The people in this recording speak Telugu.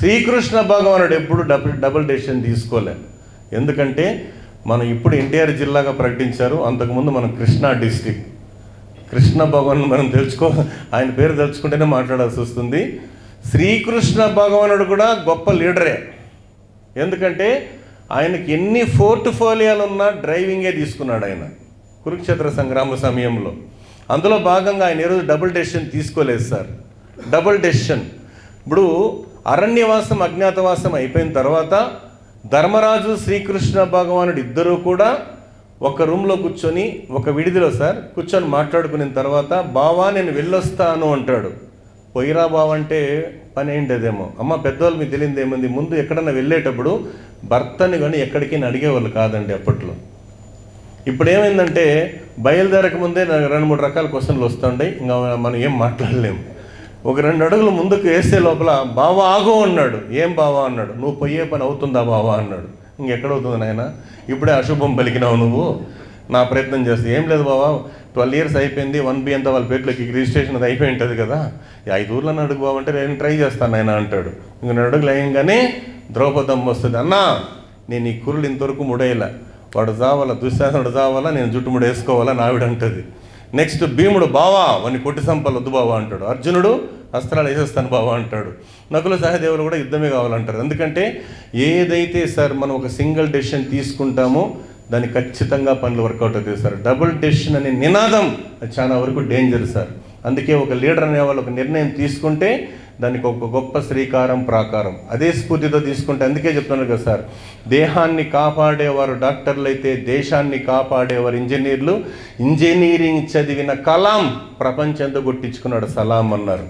శ్రీకృష్ణ భగవానుడు ఎప్పుడు డబుల్ డెసిషన్ తీసుకోలే. ఎందుకంటే మనం ఇప్పుడు ఎన్టీఆర్ జిల్లాగా ప్రకటించారు, అంతకుముందు మనం కృష్ణా డిస్టిక్. కృష్ణ భగవాన్ మనం ఆయన పేరు తెలుసుకుంటేనే మాట్లాడాల్సి వస్తుంది. శ్రీకృష్ణ భగవానుడు కూడా గొప్ప లీడరే. ఎందుకంటే ఆయనకి ఎన్ని పోర్ట్ఫోలియోలు ఉన్నా డ్రైవింగే తీసుకున్నాడు ఆయన కురుక్షేత్ర సంగ్రామ సమయంలో. అందులో భాగంగా ఆయన ఈరోజు డబుల్ డెసిషన్ తీసుకోలేదు సార్. డబుల్ డెసిషన్ ఇప్పుడు అరణ్యవాసం అజ్ఞాతవాసం అయిపోయిన తర్వాత ధర్మరాజు శ్రీకృష్ణ భగవానుడు ఇద్దరూ కూడా ఒక రూమ్లో కూర్చొని, ఒక విడిదిలో సార్ కూర్చొని మాట్లాడుకున్న తర్వాత, బావా నేను వెళ్ళొస్తాను అంటాడు. పోయిరా బావ అంటే పని ఏంటదేమో. అమ్మ పెద్దవాళ్ళు మీకు తెలియదు ఏముంది, ముందు ఎక్కడన్నా వెళ్ళేటప్పుడు భర్తని కానీ ఎక్కడికి అడిగేవాళ్ళు కాదండి అప్పట్లో. ఇప్పుడు ఏమైందంటే బయలుదేరక ముందే 2-3 రకాల క్వశ్చన్లు వస్తుండే, ఇంకా మనం ఏం మాట్లాడలేము. ఒక 2 అడుగులు ముందుకు వేసే లోపల బావా ఆగో అన్నాడు. ఏం బావా అన్నాడు. నువ్వు పోయే పని అవుతుందా బావా అన్నాడు. ఇంకెక్కడవుతుంది నాయన, ఇప్పుడే అశుభం పలికినావు నువ్వు, నా ప్రయత్నం చేస్తే. ఏం లేదు బావా, 12 years అయిపోయింది, 1B అంతా వాళ్ళ పేర్లోకి రిజిస్ట్రేషన్ అది అయిపోయి ఉంటుంది కదా, 5 ఊర్లను అడుగు బావ అంటే నేను ట్రై చేస్తాను ఆయన అంటాడు. ఇంక 2 అడుగులు అయ్యంగానే ద్రౌపదమ్మ వస్తుంది. అన్నా నేను ఈ కుర్రలు ఇంతవరకు ముడేయలే, వాడు చావాలా, దుశ్శాసనుడు చావాలా, నేను జుట్టు ముడి వేసుకోవాలా నావిడ అంటుంది. నెక్స్ట్ భీముడు బావా వాడిని కొట్టి సంపాలి వద్దు బావా అంటాడు. అర్జునుడు అస్త్రాలు వేసేస్తాను బావా అంటాడు. నకుల సహదేవులు కూడా యుద్ధమే కావాలంటారు. ఎందుకంటే ఏదైతే సార్ మనం ఒక సింగిల్ డెసిషన్ తీసుకుంటామో దాన్ని ఖచ్చితంగా పనులు వర్కౌట్ అవుతాయి సార్. డబుల్ డెసిషన్ అనే నినాదం అది చాలా వరకు డేంజర్ సార్. అందుకే ఒక లీడర్ అనే వాళ్ళు ఒక నిర్ణయం తీసుకుంటే దానికి ఒక గొప్ప శ్రీకారం ప్రాకారం అదే స్ఫూర్తితో తీసుకుంటే. అందుకే చెప్తున్నారు కదా సార్, దేహాన్ని కాపాడేవారు డాక్టర్లు అయితే దేశాన్ని కాపాడేవారు ఇంజనీర్లు. ఇంజనీరింగ్ చదివిన కలాం ప్రపంచంతో కొట్టించుకున్నాడు సలాం అన్నారు.